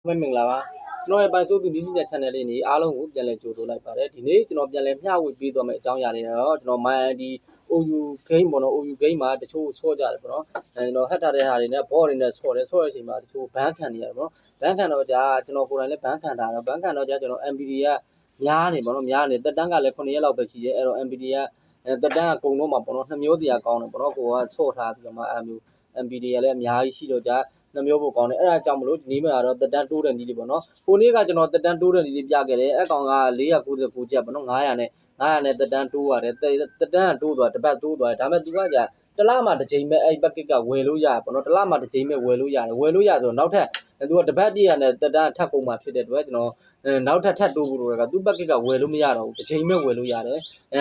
မင်္ဂလာပါကျွန်တော်ရဲ့ပိုင်ဆိုးသူဒီနေ့ channel လေးနေအားလုံးကိုပြန်လည်ကြိုဆိုလိုက်ပါတယ်ဒီနေ့ကျွန်တော်ပြန်လည်မျှဝေပေးသွားမယ့်အကြောင်းအရာတွေတော့ကျွန်တော် MyID OU game ပေါ့နော် OU game မှာတချို့ဆော့ကြတယ်ပေါ့နော်ကျွန်တော်ဟတ်ထားတဲ့ဟာတွေနဲ့ bot တွေနဲ့ဆော့တဲ့အချိန်မှာတချို့ဘန်းခံနေရတယ်ပေါ့နော်ဘန်းခံတော့ကြာကျွန်တော်ကိုယ်တိုင်လည်းဘန်းခံထားတယ်ဘန်းခံတော့ကြာကျွန်တော် MPD ကများနေပေါ့နော်များနေတက်တန်းကလည်း9ရက်လောက်ပဲရှိတယ်အဲ့တော့ MPD ကတက်တန်းကကုံတော့မှာပေါ့နော်2မျိုးတရားကောင်းတယ်ပေါ့နော်ကိုကဆော့ထားပြီးတော့မှအဲ့မျိုး MPD ကလည်းအများကြီးရှိတော့ကြာနှမျိုးပို့ကောင်းတယ်အဲ့ဒါကြောင့်မလို့ဒီနေ့မှာတော့တက်တန်းတိုးတဲ့နည်းလေးပေါ့နော်ကိုနေ့ကကျွန်တော်တက်တန်းတိုးတဲ့နည်းလေးပြခဲ့တယ်အဲ့ကောင်က499ကျပ်ပေါ့နော်900နဲ့တက်တန်းတိုးရတယ်တက်တန်းတိုးသွားတပတ်တိုးသွားဒါပေမဲ့သူကကြာတလမှတစ်ချိန်မဲ့အဲ့ဘက်ကကဝယ်လို့ရပေါ့နော်တလမှတစ်ချိန်မဲ့ဝယ်လို့ရတယ်ဝယ်လို့ရဆိုတော့နောက်ထပ်သူကတပတ်တည်းရနဲ့တက်တန်းထပ်ကုန်မှာဖြစ်တဲ့အတွက်ကျွန်တော်နောက်ထပ်တိုးဖို့တော့ကသူ့ဘက်ကဝယ်လို့မရတော့ဘူးတစ်ချိန်မဲ့ဝယ်လို့ရတယ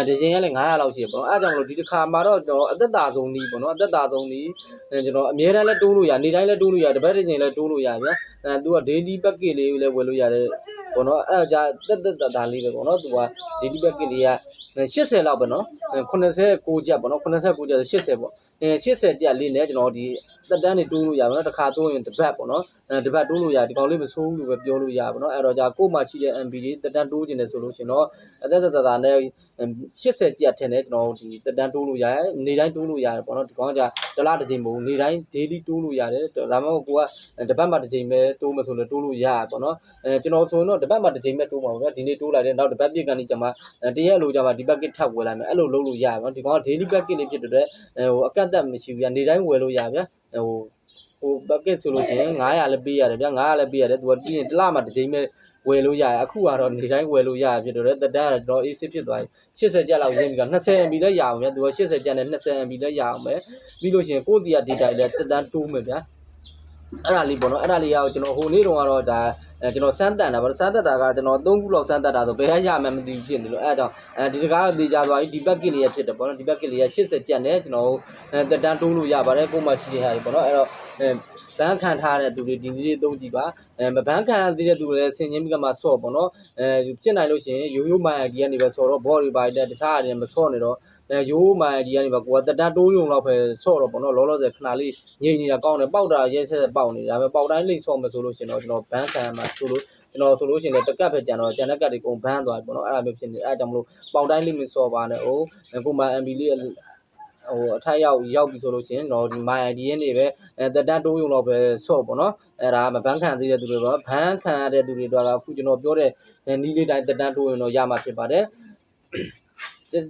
်ဒီချိန်ကလည်း900လောက်ရှိတယ်ပေါ့နော်အဲ့ကြောင့်မလို့ဒီတစ်ခါမှာတော့ကျွန်တော်အသက်တာဆုံးနီးပေါ့နော်အသက်တာဆုံးနီးကျွန်တော်အများတန်းလဲတိုးလို့ရနေတိုင်းလဲတိုးလို့ရတပတ်တစ်ချိန်လဲတိုးလို့ရဗျာသူက daily package လေးကိုလည်းဝယ်လို့ရတယ်ပေါ့နော်အဲ့ဒါကြာတက်တာလေးပဲပေါ့နော်သူက daily package လေးက80လောက်ပဲနော်89ကျပ်ပေါ့နော်89ကျပ်80ပေါ့80ကျပ်လေးနဲ့ကျွန်တော်ဒီတက်တန်းတွေတိုးလို့ရပါတော့တစ်ခါတိုးရင်တစ်ပတ်ပေါ့နော်တစ်ပတ်တိုးလို့ရဒီကောင်လေးမဆိုးဘူးလို့ပဲပြောလို့ရပါတော့အဲ့တော့ကြာကို့မှာရှိတဲ့ MB တွေတက်တန်းတိုးခြင်းတယ်ဆိုလို့ရှင်တော့အသက်တာနဲ့80ကျပ်ထင်တယ်ကျွန်တော်ဒီတက်တန်းတိုးလို့ရတယ်နေတိုင်းတိုးလို့ရတယ်ပေါ့နော်ဒီကောင်ကြာတစ်လတစ်ချိန်မဟုတ်နေတိုင်း daily တိုးလို့ရတယ်ဒါမှမဟုတ်ကိုကတစ်ပတ်မှတစ်ချိန်ပဲတိုးမဆိုလို့တိုးလို့ရပေါ့နော်ကျွန်တော်ဆိုရင်တော့တစ်ပတ်မှတစ်ချိန်ပဲတိုးမှာပေါ့ဗျာဒီနေ့တိုးလိုက်တယ်နောက်တစ်ပတ်ပြည့်ကနေကျမှတရက်လိုကြမှာဒီ package ထပ်ဝယ်လိုက်မယ်အဲ့လိုလုပ်လို့ရပါတော့ဒီကောင်က daily package လေးဖြစ်တဲ့အတွက်အကန့်အသတ်မရှိဘူးဗျာနေတိုင်းဝယ်လို့ရဗျာpackage ဆိုလို့ရှိရင်900လည်းပေးရတယ်ဗျာ900လည်းပေးရတယ်သူကပြီးရင်တစ်လမှတစ်ချိန်ပဲဝယ်လို့ရတယ်အခုကတော့နေတိုင်းဝယ်လို့ရဖြစ်တော့တက်တန်းကတော့ကျွန်တော် AC ဖြစ်သွားပြီ80ကျပ်လောက်ရင်းပြီးတော့20 MB လည်းရအောင်ဗျာသူက80ကျပ်နဲ့20 MB လည်းရအောင်ပဲပြီးလို့ရှိရင်ကိုယ့်တီက data လည်းတက်တန်းတိုးမယ်ဗျာအဲ့ဒါလေးပေါ့နော်အဲ့ဒါလေးရအောင်ကျွန်တော်ဟိုနေ့တုန်းကတော့ဒါကျွန်တော်စမ်းတန်တာပေါ့စမ်းတက်တာကကျွန်တော်3ခုလောက်စမ်းတက်တာဆိုဘယ်ရမှမသိဘူးဖြစ်နေလို့အဲ့ဒါကြောင့်ဒီတကားတေချာသွားပြီဒီ package လေးရဖြစ်တယ်ပေါ့နော်ဒီ package လေးရ80ကျပ်နဲ့ကျွန်တော်တက်တန်းတိုးလို့ရပါတယ်ကို့မှာရှိတဲ့ဟာတွေပေါ့နော်အဲ့တော့ဘန်းခံထားတဲ့သူတွေဒီနည်းလေးသုံးကြည့်ပါမဘန်းခံသေးတဲ့သူတွေလည်းဆင်ချင်းပြီးကမှဆော့ပေါ့နော်ကျင့်နိုင်လို့ရှိရင်ရိုးရိုးမိုင် ID ကနေပဲဆော့တော့ bot တွေပါတယ်တခြားအရင်မဆော့နေတော့ရိုးမိုင် ID ကနေပဲကိုကတက်တန်းတိုးရုံလောက်ပဲဆော့တော့ပေါ့နော်လောလောဆယ်ခဏလေးငြိမ်နေတာကောင်းတယ်ပေါက်တာရဲဆက်ပေါက်နေတာဒါပေမဲ့ပေါက်တိုင်းလိမ့်ဆော့မယ်ဆိုလို့ရှင်တော့ကျွန်တော်ဘန်းခံမှာဆိုလို့ကျွန်တော်ဆိုလို့ရှိရင်တက်ကတ်ပဲကြံတော့ကြံတဲ့ကတ်တွေကုန်ဘန်းသွားပြီပေါ့နော်အဲ့ဒါမျိုးဖြစ်နေအဲ့ဒါကြောင့်မလို့ပေါက်တိုင်းလိမ့်မဆော့ပါနဲ့ဟိုကိုမှ MB လေးအထိုက်ရောက်ပြီဆိုလို့ရှိရင်တော့ဒီ my ID နဲ့ပဲတက်တန်းတိုးရုံတော့ပဲဆော့ပေါ့နော်အဲ့ဒါမဘန်းခံသေးတဲ့သူတွေတော့ဘန်းခံရတဲ့သူတွေတော့အခုကျွန်တော်ပြောတဲ့နီးလေးတိုင်းတက်တန်းတိုးရင်တော့ရမှာဖြစ်ပါတယ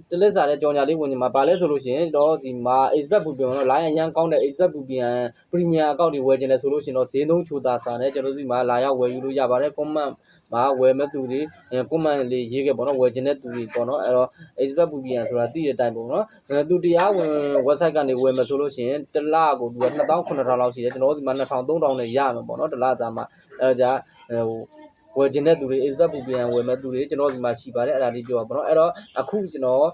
်တလက်စားတဲ့ကြော်ညာလေးဝင်နေမှာဗာလဲဆိုလို့ရှိရင်တော့ဒီမှာ expert ပူပြန်တော့ line အရန်ကောင်းတဲ့ expert ပူပြန် premium account တွေဝယ်ခြင်းလဲဆိုလို့ရှိရင်တော့ဈေးနှုန်းချိုသာစာနဲ့ကျွန်တော်တို့ဒီမှာလာရောက်ဝယ်ယူလို့ရပါတယ် comment မှာဝယ်မဲ့သူတွေ comment လေးရေးခဲ့ပေါ့နော်ဝယ်ခြင်းတဲ့သူတွေပေါ့နော်အဲ့တော့ expert ပူပြန်ဆိုတာသိတဲ့အတိုင်းပေါ့နော်သူတရားဝင် website ကနေဝယ်မယ်ဆိုလို့ရှိရင်တစ်လကိုသူက2900လောက်ရှိတယ်ကျွန်တော်တို့ဒီမှာ2000 3000နဲ့ရမှာပေါ့နော်တစ်လသားမှာအဲ့ဒါဝယ်ခြင်းတဲ့သူတွေ expert ပူပြန်ဝယ်မဲ့သူတွေကျွန်တော်ဒီမှာရှိပါတယ်အဲ့ဒါလေးပြောပါပေါ့နော်အဲ့တော့အခုကျွန်တော်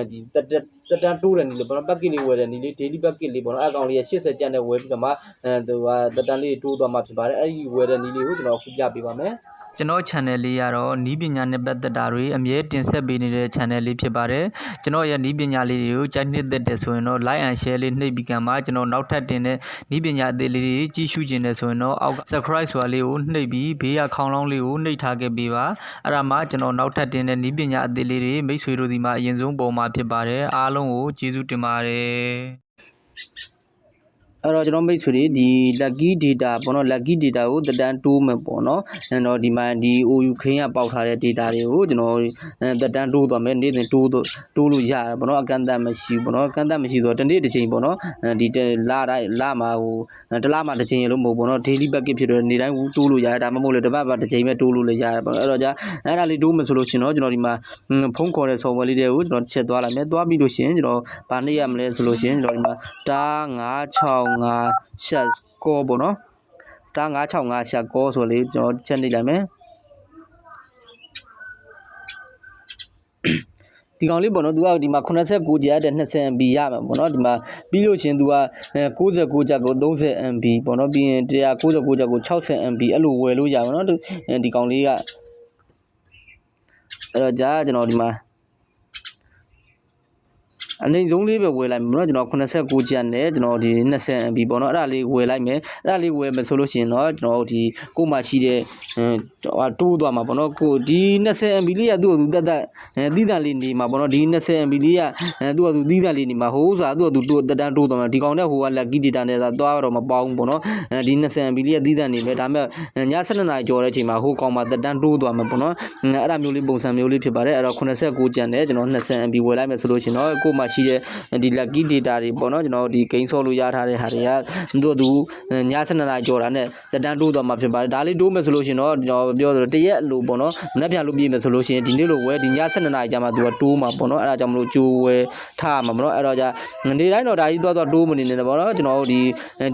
ဒီတက်တန်းတိုးတဲ့နည်းလေးပေါ့နော် package လေးဝယ်တဲ့နည်းလေး daily package လေးပေါ့နော်အကောင်လေးရ80ကျပ်နဲ့ဝယ်ပြီးတော့မှသူကတက်တန်းလေးတိုးသွားမှဖြစ်ပါတယ်အဲ့ဒီဝယ်တဲ့နည်းလေးကိုကျွန်တော်ခုပြပေးပါမယ်ကျွန်တော် channel လေးကတော့နီးပညာနဲ့ပတ်သက်တာတွေအမြဲတင်ဆက်ပေးနေတဲ့ channel လေးဖြစ်ပါတယ်ကျွန်တော်ရဲ့နီးပညာလေးတွေကိုကြိုက်နှစ်သက်တယ်ဆိုရင်တော့ like and share လေးနှိပ်ပြီးကမှကျွန်တော်နောက်ထပ်တင်တဲ့နီးပညာအသေးလေးတွေကြည့်ရှုခြင်းနဲ့ဆိုရင်တော့အောက် subscribe ဆိုတာလေးကိုနှိပ်ပြီးဘေးကခေါင်းလောင်းလေးကိုနှိပ်ထားခဲ့ပေးပါအဲ့ဒါမှကျွန်တော်နောက်ထပ်တင်တဲ့နီးပညာအသေးလေးတွေမိတ်ဆွေတို့ဒီမှာအရင်ဆုံးပေါ်မှာဖြစ်ပါတယ်အားလုံးကိုကျေးဇူးတင်ပါတယ်အဲ့တော့ကျွန်တော်မိတ်ဆွေတွေဒီ lucky data ပေါ့နော် lucky data ကိုတက်တန်းတိုးမယ်ပေါ့နော်အဲ့တော့ဒီမှာဒီ OU ခင်းကပေါက်ထားတဲ့ data တွေကိုကျွန်တော်တက်တန်းတိုးသွားမယ်နေ့စဉ်တိုးလို့ရတယ်ပေါ့နော်အကန့်အသတ်မရှိဘူးပေါ့နော်အကန့်အသတ်မရှိဆိုတော့တစ်နေ့တစ်ချိန်ပေါ့နော်ဒီလတိုင်းလမှာဟိုတစ်လမှာတစ်ချိန်လို့မဟုတ်ပေါ့နော် daily package ဖြစ်တော့နေ့တိုင်းတိုးလို့ရတယ်ဒါမှမဟုတ်လေတစ်ပတ်တစ်ချိန်ပဲတိုးလို့လည်းရတယ်ပေါ့အဲ့တော့ကြာအဲ့ဒါလေးတိုးမယ်ဆိုလို့ရှင်တော့ကျွန်တော်ဒီမှာဖုန်းခေါ်တဲ့ software လေးတွေကိုကျွန်တော်ချက်သွားလိုက်မယ်သွားပြီးလို့ရှင်ကျွန်တော်ဗာနေရမလဲဆိုလို့ရှင်ကျွန်တော်ဒီမှာ star 565ရှက်ကောပေါ့နော် star 565ရှက်ကောဆိုလေကျွန်တော်ချက်နေလိုက်မယ်ဒီကောင်လေးပေါ့နော်သူကဒီမှာ89ကျပ်တဲ့20 MB ရမှာပေါ့နော်ဒီမှာပြီးလို့ရှင်သူက69ကျပ်ကို30 MB ပေါ့နော်ပြီးရင်199ကျပ်ကို60 MB အဲ့လိုဝယ်လို့ရပါတော့ဒီကောင်လေးကအဲ့တော့ကြာကျွန်တော်ဒီမှာ အနေဆုံးလေးပဲဝယ်လိုက်မယ်เนาะကျွန်တော်89ကျပ်နဲ့ကျွန်တော်ဒီ20 MB ပေါ့เนาะအဲ့ဒါလေးဝယ်လိုက်မယ်အဲ့ဒါလေးဝယ်မယ်ဆိုလို့ရှိရင်เนาะကျွန်တော်ဒီကိုမှရှိတဲ့တိုးသွားမှာပေါ့เนาะကိုဒီ20 MB လေးကသူ့ကိုသူတက်သီးသန့်လေးနေမှာပေါ့เนาะဒီ20 MB လေးကသူ့ကိုသူသီးသန့်လေးနေမှာဟိုးဆိုတာသူ့ကိုသူတက်တန်းတိုးသွားမှာဒီကောင်နဲ့ဟိုက lucky data နဲ့သာသွားတော့မပေါင်းပေါ့เนาะဒီ20 MB လေးကသီးသန့်နေမယ်ဒါပေမဲ့ည7နာရီကျော်တဲ့အချိန်မှာဟိုကောင်မှာတက်တန်းတိုးသွားမှာပေါ့เนาะအဲ့ဒါမျိုးလေးပုံစံမျိုးလေးဖြစ်ပါတယ်အဲ့တော့89ကျန်နဲ့ကျွန်တော်20 MB ဝယ်လိုက်မယ်ဆိုလို့ရှိရင်เนาะကိုမှရှိတဲ့ဒီ lucky data တွေပေါ့เนาะကျွန်တော်ဒီ gain ဆော့လို့ရထားတဲ့ဟာတွေကသူည7နာရီကျော်တာနဲ့တက်တန်းတိုးသွားမှာဖြစ်ပါတယ်ဒါလေးတိုးမယ်ဆိုလို့ရှိရင်เนาะကျွန်တော်ပြောသလိုတရက်အလိုပေါ့เนาะမနေ့ပြန်လို့ပြည့်မယ်ဆိုလို့ရှိရင်ဒီနေ့လိုဝယ်ဒီည7နာရီကြာမှသူကတိုးမှာပေါ့เนาะအဲ့ဒါကြောင့်မလို့ကြိုးဝယ်ထားမှာပေါ့เนาะအဲ့တော့じゃနေတိုင်းတော့ဒါကြီးသွားတိုးမနေနဲ့ပေါ့เนาะကျွန်တော်ဒီ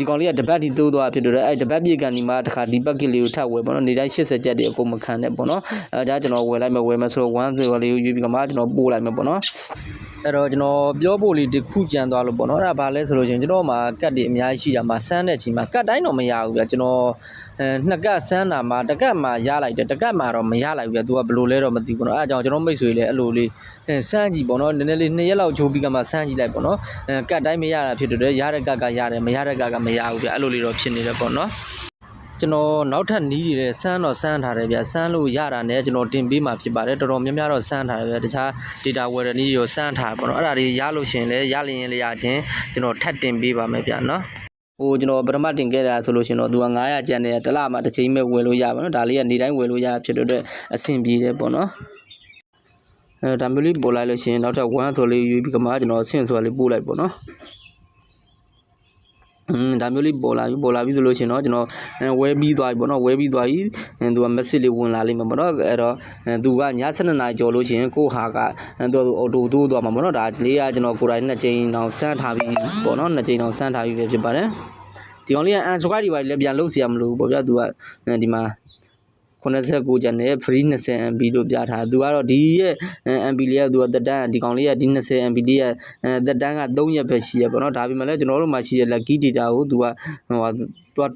ကောင်လေးကတပတ်ဒီတိုးသွားဖြစ်တယ်အဲ့တပတ်ပြည့်ကန်ဒီမှာတခါဒီပက်ကစ်လေးကိုထပ်ဝယ်ပေါ့เนาะနေတိုင်း80ကျပ်တွေအကုန်မခံနဲ့ပေါ့เนาะအဲ့ဒါကျွန်တော်ဝယ်လိုက်မယ်ဆိုတော့1ဆိုလေးကိုယူပြီးကမှကျွန်တော်ပို့လိုက်မယ်ပေါ့เนาะအဲ့တော့ကျွန်တော်ပြောဖို့လေးတစ်ခုကြံသွားလို့ပေါ့เนาะအဲ့ဒါဘာလဲဆိုလို့ချင်းကျွန်တော်မှာကတ်တွေအများကြီးရှိတာမှာစမ်းတဲ့အချိန်မှာကတ်တိုင်းတော့မရဘူးဗျကျွန်တော်နှစ်ကတ်စမ်းတာမှာတစ်ကတ်မှာရလိုက်တယ်တစ်ကတ်မှာတော့မရလိုက်ဘူးဗျသူကဘယ်လိုလဲတော့မသိဘူးเนาะအဲ့ဒါကြောင့်ကျွန်တော်မိတ်ဆွေလည်းအဲ့လိုလေးစမ်းကြည့်ပေါ့เนาะနည်းနည်းလေး2ရက်လောက်ချိုးပြီးကမှစမ်းကြည့်လိုက်ပေါ့เนาะကတ်တိုင်းမရတာဖြစ်တယ်ရတဲ့ကတ်ကရတယ်မရတဲ့ကတ်ကမရဘူးဗျအဲ့လိုလေးတော့ဖြစ်နေတယ်ပေါ့เนาะကျွန်တော်နောက်ထပ်နီးတွေစမ်းတော့စမ်းထားတယ်ဗျစမ်းလို့ရတာနဲ့ကျွန်တော်တင်ပေးမှာဖြစ်ပါတယ်တော်တော်များများတော့စမ်းထားတယ်ဗျတခြား data ဝယ်တဲ့နီးရောစမ်းထားပေါ့နော်အဲ့ဒါတွေရလို့ရှင်လဲရလျင်ရချင်းကျွန်တော်ထပ်တင်ပေးပါမယ်ဗျနော်ဟိုကျွန်တော်ပထမတင်ခဲ့တာဆိုလို့ရှင်တော့သူက900ကျန်တယ်တစ်လမှတစ်ချိန်မဲ့ဝယ်လို့ရပါနော်ဒါလေးကနေတိုင်းဝယ်လို့ရဖြစ်တဲ့အတွက်အဆင်ပြေတယ်ပေါ့နော်ဒါမျိုးလေးပို့လိုက်လို့ရှင်နောက်ထပ်1ဆိုလေးယူပြီးကမှကျွန်တော်ဆင့်ဆိုလေးပို့လိုက်ပေါ့နော်ဒါမျိုးလေးပေါ်လာပြီဆိုလို့ရှင်เนาะကျွန်တော်ဝဲပြီးသွားပြီပေါ့เนาะဝဲပြီးသွားပြီသူက message လေးဝင်လာလိမ့်မယ်ပေါ့เนาะအဲ့တော့သူကည7နာရီကျော်လို့ရှင်ကိုဟာကသူအော်တိုတိုးသွားမှာပေါ့เนาะဒါလေးကကျွန်တော်ကိုယ်တိုင်2ကြိမ်တောင်စမ်းထားပြီးပေါ့เนาะ2ကြိမ်တောင်စမ်းထားပြီးဖြစ်ပါတယ်ဒီကောင်လေးကအန်စကွာဒီပါလည်းပြန်လုပ်စီရမလို့ပေါ့ဗျာသူကဒီမှာ89ကျန်နဲ့ free 20 MB လို့ပြထားသူကတော့ဒီရဲ့ MB လေးကသူကတက်တန်းဒီကောင်လေးကဒီ20 MB လေးကတက်တန်းက3ရက်ပဲရှိရပေါ့နော်ဒါပေမဲ့လည်းကျွန်တော်တို့မှာရှိတဲ့ lucky data ကိုသူက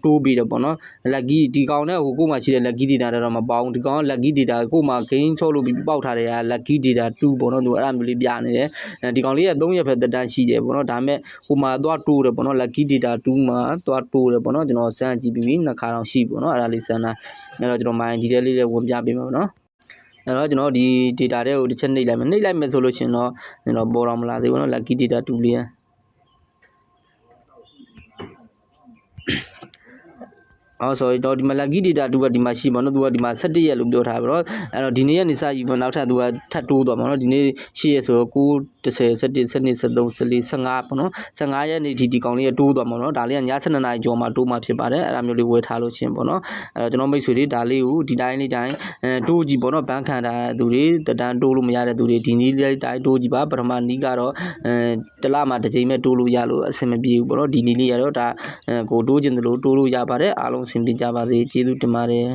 တိုးပြီးတယ်ပေါ့နော် lucky ဒီကောင်နဲ့ဟိုကိုမှရှိတဲ့ lucky data တော့မပေါင်းဒီကောင်က lucky data ကိုမှ gain ချော့လို့ပြီးပေါက်ထားတဲ့က lucky data 2ပေါ့နော်သူအဲ့ဒါမျိုးလေးပြနေတယ်ဒီကောင်လေးက3ရက်ပဲတက်တန်းရှိတယ်ပေါ့နော်ဒါပေမဲ့ဟိုမှာသွားတိုးတယ်ပေါ့နော် lucky data 2မှာသွားတိုးတယ်ပေါ့နော်ကျွန်တော်စမ်းကြည့်ပြီးနှစ်ခါတောင်ရှိပေါ့နော်အဲ့ဒါလေးစမ်းတာအဲ့တော့ကျွန်တော် mind detail လေးဝင်ပြပေးမှာပေါ့နော်အဲ့တော့ကျွန်တော်ဒီ data တွေကိုတစ်ချက်နှိပ်လိုက်မယ်ဆိုလို့ရှင်တော့ကျွန်တော်ပေါ်တော့မလာသေးဘူးเนาะ lucky data 2လေးsorry တော့ဒီမှာ lucky data 2ကဒီမှာရှိပါတော့သူကဒီမှာ17ရက်လို့ပြောထားပါတော့အဲ့တော့ဒီနေ့ကနေစယူပြီးနောက်ထပ်သူကထပ်တိုးသွားမှာเนาะဒီနေ့ရှိရဆိုတော့9 10 17 12 13 14 15ပေါ့เนาะ15ရက်နေ့ဒီကောင်လေးကတိုးသွားမှာเนาะဒါလေးကည7နာရီကျော်မှာတိုးမှာဖြစ်ပါတယ်အဲ့ဒါမျိုးလေးဝယ်ထားလို့ရှင်ပေါ့เนาะအဲ့တော့ကျွန်တော်မိတ်ဆွေတွေဒါလေးကိုဒီတိုင်းလေးတိုင်းတိုးကြည့်ပေါ့เนาะဘန်းခံတာသူတွေတတန်းတိုးလို့မရတဲ့သူတွေဒီနေ့လေးတိုင်းတိုးကြည့်ပါပထမနီးကတော့တစ်လမှာတစ်ချိန်ပဲတိုးလို့ရလို့အဆင်မပြေဘူးပေါ့เนาะဒီနေ့လေးရတော့ဒါကိုတိုးခြင်းတလို့တိုးလို့ရပါတယ်အားလုံးအဆင်ပြေကြပါစေကျေးဇူးတင်ပါတယ်